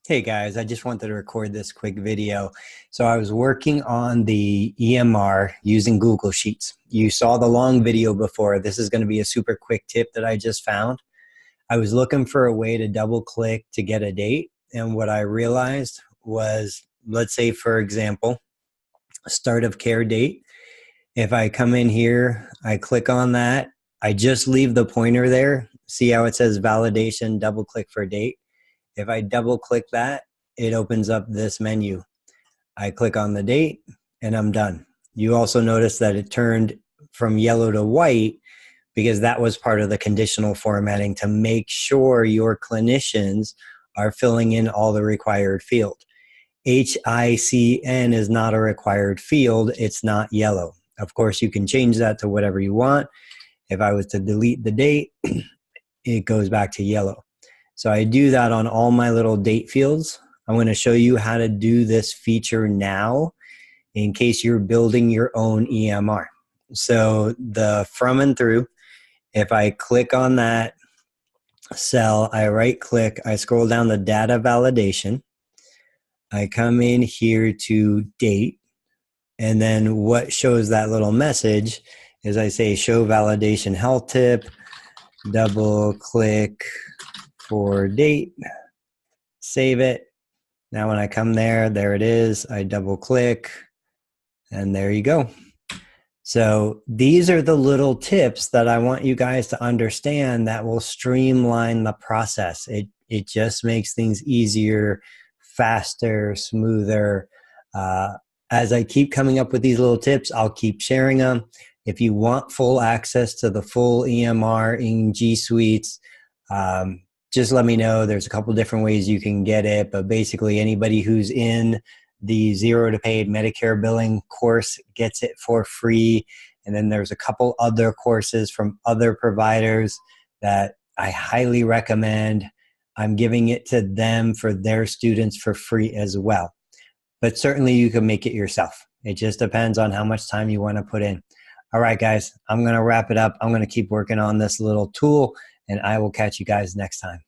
Hey guys, I just wanted to record this quick video. So I was working on the EMR using Google Sheets. You saw the long video before. This is going to be a super quick tip that I just found. I was looking for a way to double click to get a date. And what I realized was, let's say for example, start of care date. If I come in here, I click on that. I just leave the pointer there. See how it says validation, double click for date. If I double click that, it opens up this menu. I click on the date and I'm done. You also notice that it turned from yellow to white because that was part of the conditional formatting to make sure your clinicians are filling in all the required field. HICN is not a required field. It's not yellow. Of course, you can change that to whatever you want. If I was to delete the date, it goes back to yellow. So I do that on all my little date fields. I'm going to show you how to do this feature now in case you're building your own EMR. So the from and through, if I click on that cell, I right click, I scroll down the data validation. I come in here to date. And then what shows that little message is I say show validation health tip, double click for date, save it. Now when I come there it is. I double click and there you go. So these are the little tips that I want you guys to understand that will streamline the process. It just makes things easier, faster, smoother. As I keep coming up with these little tips, I'll keep sharing them. If you want full access to the full EMR in G Suites, just let me know. There's a couple different ways you can get it, but basically anybody who's in the 0 to paid Medicare billing course gets it for free. And then there's a couple other courses from other providers that I highly recommend. I'm giving it to them for their students for free as well. But certainly you can make it yourself. It just depends on how much time you want to put in. All right, guys, I'm going to wrap it up. I'm going to keep working on this little tool, and I will catch you guys next time.